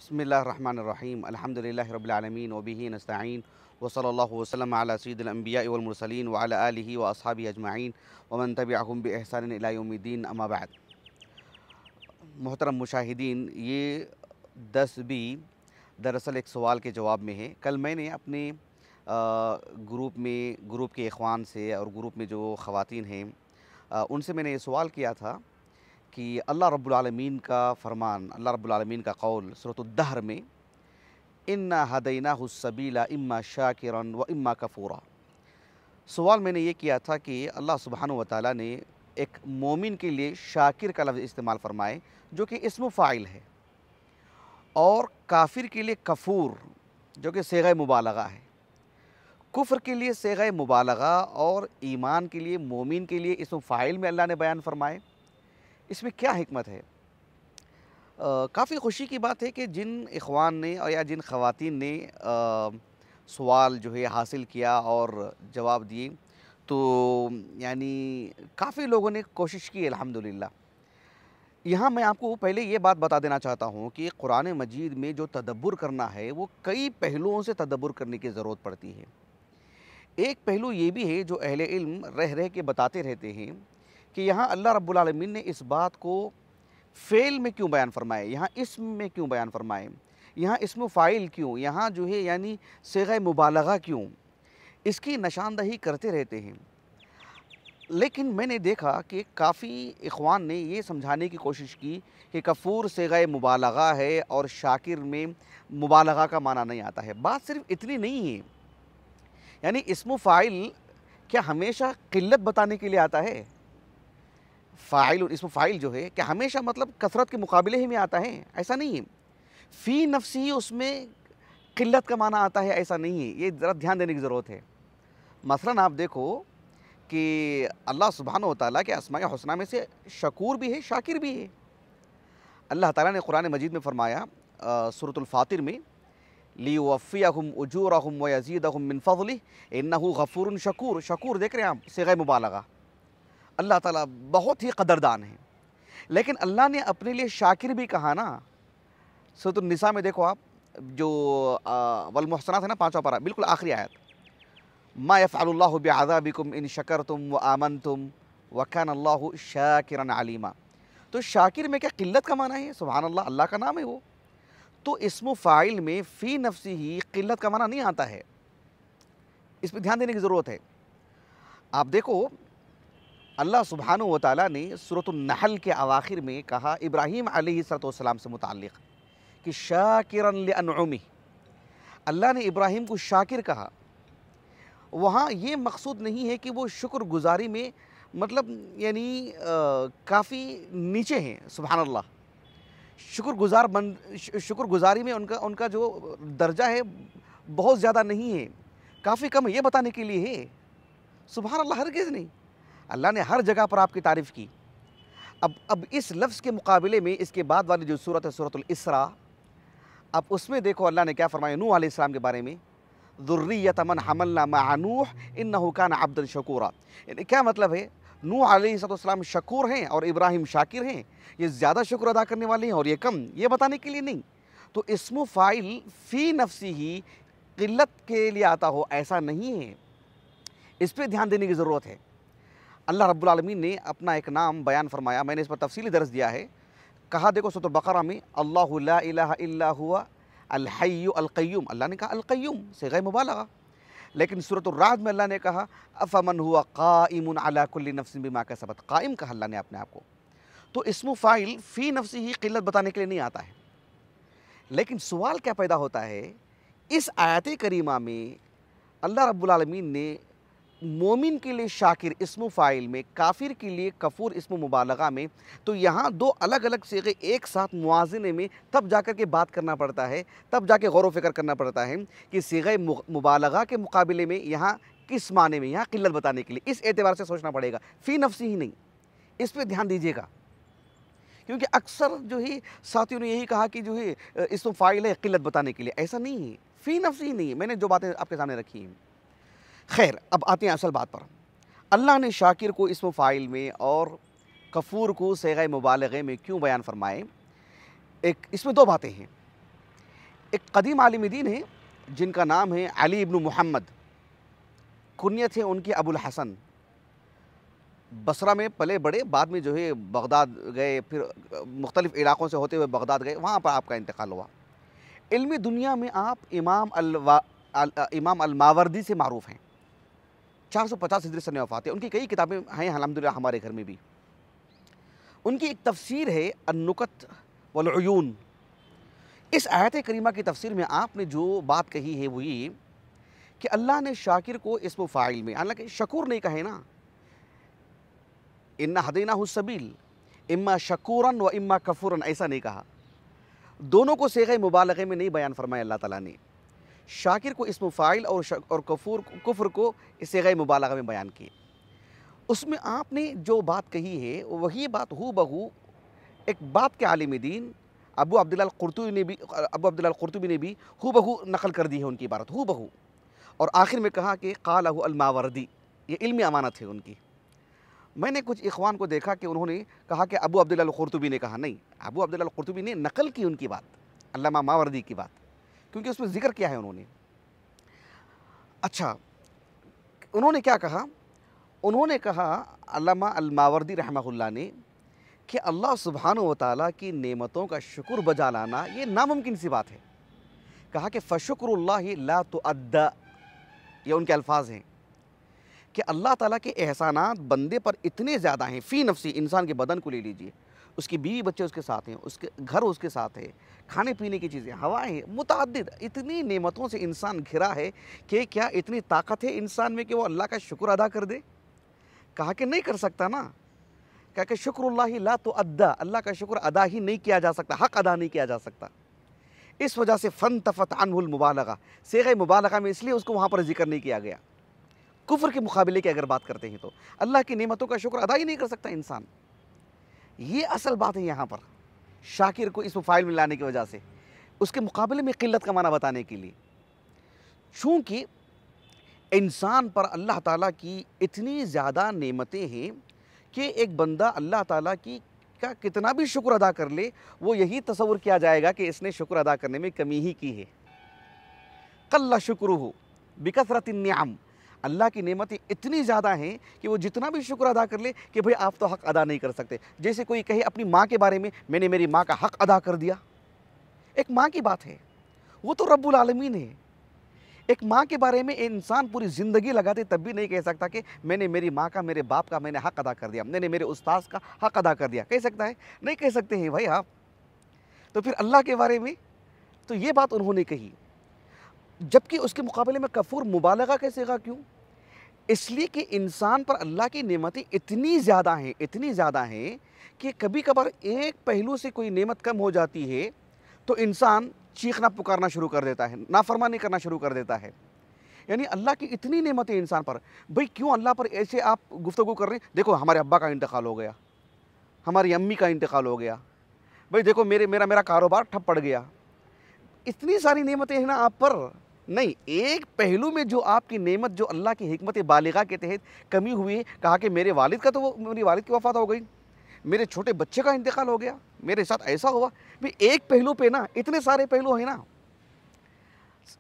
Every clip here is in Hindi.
बिस्मिल्लाहिर्रहमानिर्रहीम अल्हम्दुलिल्लाहि रब्बिल आलमीन व बिही नस्तईन व सल्लल्लाहु वसल्लम अला सय्यिदिल अंबिया'i वल मुरसलीन व अला आलिहि व अस्हाबिहि अजमईन व मन तबिअहुम बि ihसान इला यौमिद्दीन अम्मा बाद। मोहतरम मुशाहिदीन, ये 10 बी दरअसल एक सवाल के जवाब में है। कल मैंने अपने ग्रुप के इख्वान से और ग्रुप में जो ख़वातीन हैं उनसे मैंने ये सवाल किया था कि अल्लाह रब्बुल आलमीन का फ़रमान, अल्लाह रब्बुल आलमीन का कौल सूरतुद दहर में, इन्ना हदैनाहु सबीला इम्मा शाकिरन व इम्मा कफूरा। सवाल मैंने ये किया था कि अल्लाह सुब्हानहु व तआला ने एक मोमिन के लिए शाकिर का लफ्ज़ इस्तेमाल फ़रमाए जो कि इस्म फ़ाइल है, और काफिर के लिए कफूर जो कि सीग़ा मुबालगा है। कुफ्र के लिए सीग़ा मुबालगा और ईमान के लिए, मोमिन के लिए इस्म फ़ाइल में अल्लाह ने बयान फ़रमाए। इसमें क्या हिकमत है? काफ़ी खुशी की बात है कि जिन इख्वान ने और या जिन ख़वातीन ने सवाल जो है हासिल किया और जवाब दिए, तो यानी काफ़ी लोगों ने कोशिश की अल्हम्दुलिल्लाह। यहाँ मैं आपको पहले ये बात बता देना चाहता हूँ कि कुरान मजीद में जो तदब्बुर करना है वो कई पहलुओं से तदब्बुर करने की ज़रूरत पड़ती है। एक पहलू ये भी है जो अहले इल्म रह रह के बताते रहते हैं कि यहाँ अल्लाह रब्बुल आलमीन ने इस बात को फ़ेल में क्यों बयान फ़रमाए, यहाँ इस्म में क्यों बयान फ़रमाए, यहाँ इस्म फ़ाइल क्यों, यहाँ जो है यानी सीग़ा मुबालगा क्यों, इसकी निशानदही करते रहते हैं। लेकिन मैंने देखा कि काफ़ी इख्वान ने ये समझाने की कोशिश की कि कफूर सीग़ा मुबालगा है और शाकिर में मुबालगा का माना नहीं आता है। बात सिर्फ़ इतनी नहीं है, यानी इस्म फ़ाइल क्या हमेशा क़िल्लत बताने के लिए आता है? फ़ाइल और इस्म फ़ाइल जो है क्या हमेशा मतलब कसरत के मुकाबले ही में आता है? ऐसा नहीं है। फ़ी नफ़्सी उसमें क़िल्लत का माना आता है, ऐसा नहीं है। ये ज़रा ध्यान देने की ज़रूरत है। मसलन आप देखो कि अल्लाह सुब्हानहु व तआला के अस्माए हुस्ना में से शकूर भी है, शाकिर भी है। अल्लाह ताला ने कुरान मजीद में फ़रमाया सूरतुल फ़ातिर में, लियुवफ़्फ़ियहुम उजूरहुम व यज़ीदहुम मिन फ़ज़लिहि इन्नहु गफ़ूरुन शकूर। शकूर देख रहे हैं आप, सीग़ा मुबालगा। अल्लाह ताला बहुत ही कदरदान है। लेकिन अल्लाह ने अपने लिए शाकिर भी कहा ना। सूरतुन निसा में देखो आप, जो वल मुहसनात है ना, 5वां पारा, बिल्कुल आखिरी आयत, मा यफ़अलुल्लाहु बिअज़ाबिकुम इन शकरतुम व आमनतुम व काना अल्लाहु शाकिरन अलीमा। तो शाकिर में क्या क़िल्लत का माना है? सुभान अल्लाह, अल्लाह का नाम है वो। तो इस्म फ़ाइल में फ़ी नफ़्सी ही क़िल्लत का माना नहीं आता है। इस पे ध्यान देने की ज़रूरत है। आप देखो अल्लाह सुब्हानहु व तआला ने सूरतुन नहल के अवाखिर में कहा इब्राहीम अलैहिस्सलाम से मुताल्लिक़ कि शाकिरन लिअनउमिही, अल्लाह ने इब्राहीम को शाकिर कहा। वहाँ ये मकसूद नहीं है कि वो शुक्रगुज़ारी में मतलब यानी काफ़ी नीचे हैं, सुभान अल्लाह। शुक्रगुज़ारी में उनका उनका जो दर्जा है बहुत ज़्यादा नहीं है, काफ़ी कम है, ये बताने के लिए है। सुभान अल्लाह, हरगिज़ नहीं। अल्लाह ने हर जगह पर आपकी तारीफ़ की। अब इस लफ्ज़ के मुकाबले में इसके बाद वाली जो सूरत है, सूरतुल इसरा, अब उसमें देखो अल्लाह ने क्या फ़रमाया नूह अलैहिस्सलाम के बारे में, ज़ुर्रिय्यत मन हमलना मअ नूह इन्नहु कान अब्दन शकूरा। यानी क्या मतलब है? नूह अलैहिस्सलाम शकूर हैं और इब्राहिम शाकिर हैं। ये ज़्यादा शुक्र अदा करने वाले हैं और ये कम, ये बताने के लिए नहीं। तो इस्म फ़ाइल फ़ी नफ़्सी ही क़िल्लत के लिए आता हो, ऐसा नहीं है। इस पे ध्यान देने की ज़रूरत है। अल्लाह रब्बुल आलमीन ने अपना एक नाम बयान फ़रमाया, मैंने इस पर तफ़सीली दर्स दिया है। कहा देखो सूरह बक़रा में, अल्लाहु ला इलाहा इल्ला हुवा अल हय्यु अल क़य्यूम। अल्लाह ने कहा अल क़य्यूम, सीग़ा मुबालगा। लेकिन सूरतुर राद में अल्लाह ने कहा अफ़मन हुवा क़ाइमुन अला कुल्लि नफ़्सिन बिमा कसबत। क़ाइम कहा अल्लाह ने अपने आप को। तो इस्म फ़ाइल फ़ी नफ़्सी ही क़िल्लत बताने के लिए नहीं आता है। लेकिन सवाल क्या पैदा होता है, इस आयत करीमा में अल्लाह रब्बुल आलमीन ने मोमिन के लिए शाकिर इस्म फ़ाइल में, काफिर के लिए कफूर इस्म मुबालगा में, तो यहाँ दो अलग अलग सीग़े एक साथ मुआज़ने में तब जाकर के बात करना पड़ता है, तब जाके गौर व फ़िक्र करना पड़ता है कि सीग़े मुबालगा के मुकाबले में यहाँ किस माने में, यहाँ क़िल्लत बताने के लिए, इस एतबार से सोचना पड़ेगा, फ़ी नफ़्सी ही नहीं। इस पर ध्यान दीजिएगा, क्योंकि अक्सर जो है साथियों ने यही कहा कि जो है इस्म फ़ाइल है क़िल्लत बताने के लिए, ऐसा नहीं है, फ़ी नफ़्सी ही नहीं है। मैंने जो बातें आपके सामने रखी हैं। खैर, अब आते हैं असल बात पर। अल्लाह ने शाकिर को इस्म फ़ाइल में और कफूर को सीग़ा मुबालगे में क्यों बयान फ़रमाए? एक इसमें दो बातें हैं। एक कदीम आलिम दीन है जिनका नाम है अली इब्न मोहम्मद, कुनियत है उनकी अबुल हसन। बसरा में पले बड़े, बाद में जो है बगदाद गए, फिर मुख्तलिफ़ इलाक़ों से होते हुए बगदाद गए, वहाँ पर आपका इंतकाल हुआ। इल्मी दुनिया में आप इमाम अल-मावर्दी से मारूफ़ हैं। 450 हिजरी सन में वफ़ात है। उनकी कई किताबें हैं अल्हम्दुलिल्लाह हमारे घर में भी। उनकी एक तफसीर है अन्नुकत वल उयून। इस आयत करीमा की तफसीर में आपने जो बात कही है वो ये कि अल्लाह ने शाकिर को इस्म फ़ाइल में, हालांकि शकूर नहीं कहे ना, इन्ना हदैनाहु सबील इम्मा शकूरन व इम्मा कफूरन, ऐसा नहीं कहा। दोनों को सीग़े मुबालग़े में नहीं बयान फरमाया अल्लाह ताला ने। शाकिर को इस्म फ़ाइल और कुफ्र को सीग़े मुबालग़ा में बयान किए। उसमें आपने जो बात कही है वही बात हू बहू एक बात के आलिम दीन अबू अब्दुल्लाह अल-कुर्तुबी ने भी हू बहू नकल कर दी है उनकी इबारत हू बहू, और आखिर में कहा कि क़ालहु अल-मावर्दी, ये इल्मी अमानत है उनकी। मैंने कुछ इख़वान को देखा कि उन्होंने कहा कि अबू अब्दुल्लाह अल-कुर्तुबी ने कहा, नहीं, अबू अब्दुल्लाह अल-कुर्तुबी ने नकल की उनकी बात, अल्लामा मावर्दी की बात, क्योंकि उसमें ज़िक्र किया है उन्होंने। अच्छा, उन्होंने क्या कहा? उन्होंने कहा अल्लामा अल-मावर्दी रहमहुल्लाह ने कि अल्लाह सुब्हानहु व तआला की नेमतों का शुक्र बजा लाना ये नामुमकिन सी बात है। कहा कि फ़शुक्रुल्लाहि ला तुअद्दा, ये उनके अल्फाज हैं कि अल्लाह ताला के एहसानात बंदे पर इतने ज़्यादा हैं, फ़ी नफ़सी, इंसान के बदन को ले लीजिए, उसकी बीवी बच्चे उसके साथ हैं, उसके घर उसके साथ है, खाने पीने की चीज़ें, हवाएँ मुतअद्दिद, इतनी नेमतों से इंसान घिरा है कि क्या इतनी ताकत है इंसान में कि वो अल्लाह का शुक्र अदा कर दे? कहा कि नहीं कर सकता ना। कहा कि शुक्रुल्लाहि ला तुअद्दा, अल्लाह का शुक्र अदा ही नहीं किया जा सकता, हक़ अदा नहीं किया जा सकता। इस वजह से फ़न्तफ़त अन्हुल मुबालग़ा, सीग़े मुबालग़ा में इसलिए उसको वहाँ पर ज़िक्र नहीं किया गया। कुफ्र के मुकाबले की अगर बात करते हैं तो अल्लाह की नेमतों का शुक्र अदा ही नहीं कर सकता इंसान। ये असल बात है यहाँ पर, शाकिर को इस फ़ाइल में लाने की वजह से, उसके मुकाबले में क़िल्लत का माना बताने के लिए। चूँकि इंसान पर अल्लाह ताला की इतनी ज़्यादा नेमतें हैं कि एक बंदा अल्लाह ताला की का कितना भी शुक्र अदा कर ले, वो यही तसव्वुर किया जाएगा कि इसने शुक्र अदा करने में कमी ही की है। क़ल्ला शुक्रुहु बिकसरतिन निअम, अल्लाह की नेमतें इतनी ज़्यादा हैं कि वो जितना भी शुक्र अदा कर ले कि भाई आप तो हक़ अदा नहीं कर सकते। जैसे कोई कहे अपनी माँ के बारे में, मैंने मेरी माँ का हक़ अदा कर दिया। एक माँ की बात है, वो तो रब्बुल आलमीन है। एक माँ के बारे में इंसान पूरी ज़िंदगी लगाते तब भी नहीं कह सकता कि मैंने मेरी माँ का, मेरे बाप का मैंने हक़ अदा कर दिया, मैंने मेरे उस्ताद का हक़ अदा कर दिया। कह सकता है? नहीं कह सकते हैं भाई आप। तो फिर अल्लाह के बारे में तो ये बात उन्होंने कही, जबकि उसके मुकाबले में कफूर मुबालगा का सीगा क्यों? इसलिए कि इंसान पर अल्लाह की नेमतें इतनी ज़्यादा हैं, इतनी ज़्यादा हैं कि कभी कभार एक पहलू से कोई नेमत कम हो जाती है तो इंसान चीखना पुकारना शुरू कर देता है, नाफरमानी करना शुरू कर देता है। यानी अल्लाह की इतनी नेमतें इंसान पर, भाई क्यों अल्लाह पर ऐसे आप गुफ्तगू कर रहे हैं? देखो हमारे अब्बा का इंतकाल हो गया, हमारी अम्मी का इंतकाल हो गया, भाई देखो मेरा कारोबार ठप पड़ गया। इतनी सारी नेमतें हैं ना आप पर। नहीं, एक पहलू में जो आपकी नेमत, जो अल्लाह की हिकमत बालिगा के तहत कमी हुई, कहा कि मेरे वालिद का तो मेरी वालिद की वफ़ात हो गई, मेरे छोटे बच्चे का इंतकाल हो गया, मेरे साथ ऐसा हुआ। भाई एक पहलू पे ना इतने सारे पहलू हैं ना,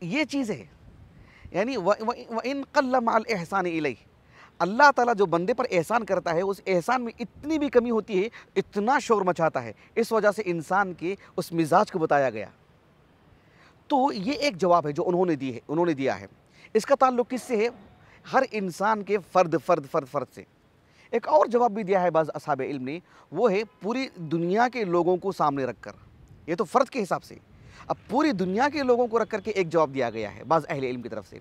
ये चीज़ है। यानी व इन क़ल्ल मअल एहसान इलैह, अल्लाह ताला जो बंदे पर एहसान करता है उस एहसान में इतनी भी कमी होती है, इतना शोर मचाता है, इस वजह से इंसान के उस मिजाज को बताया गया। तो ये एक जवाब है जो उन्होंने दिया है। इसका ताल्लुक़ किससे है? हर इंसान के फ़र्द से। एक और जवाब भी दिया है बाज़ असहाबे इल्म ने, वो है पूरी दुनिया के लोगों को सामने रख कर। ये तो फ़र्द के हिसाब से, अब पूरी दुनिया के लोगों को रख कर के एक जवाब दिया गया है बाज़ अहले इल्म की तरफ से।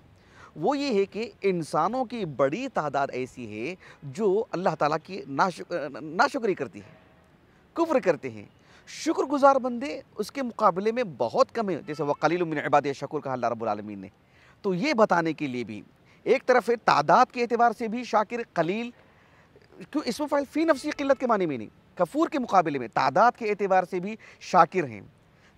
वो ये है कि इंसानों की बड़ी तादाद ऐसी है जो अल्लाह ताला की नाशुक्री करती है, कुफ्र करते हैं। शुक्रगुज़ार बंदे उसके मुकाबले में बहुत कम है, जैसे वक़लीलुम मिन इबादिय शकूर कहा अल्लाह रब्बुल आलमीन ने। तो ये बताने के लिए भी एक तरफ है तादाद के एतबार से भी शाकिर कलील, क्यों इस्म फ़ाइल फ़ी नफ़सी क़िल्लत के माने में नहीं, कफूर के मुकाबले में तादाद के एतबार से भी शाकिर हैं,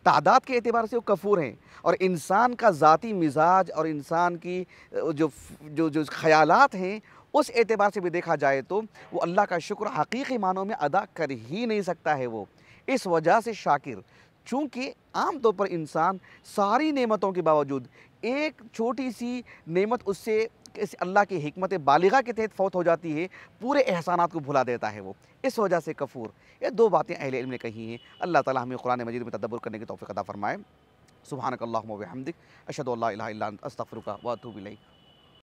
तादाद के एतबार से वो कफूर हैं। और इंसान का ज़ाती मिजाज और इंसान की जो ख़यालात हैं उस एतबार से भी देखा जाए तो वो अल्लाह का शुक्र हकीकी मानों में अदा कर ही नहीं सकता है वो। इस वजह से शाकिर चूँकि आम तौर पर इंसान सारी नेमतों के बावजूद एक छोटी सी नेमत उससे किसी अल्लाह की हिकमत बालिगा के तहत फ़ौत हो जाती है, पूरे एहसानात को भुला देता है वो। इस वजह से कफ़ूर। ये 2 बातें अहले इल्म ने कही हैं। अल्लाह ताला हमें कुरान मजीद में तदब्बुर करने की तौफ़ीक़ अता फ़रमाए। सुब्हानक अल्लाहुम्मा व बिहम्दिक, अशहदु अल्ला इलाहा इल्ला अंत, अस्तग़फिरुका व अतूबु इलैक।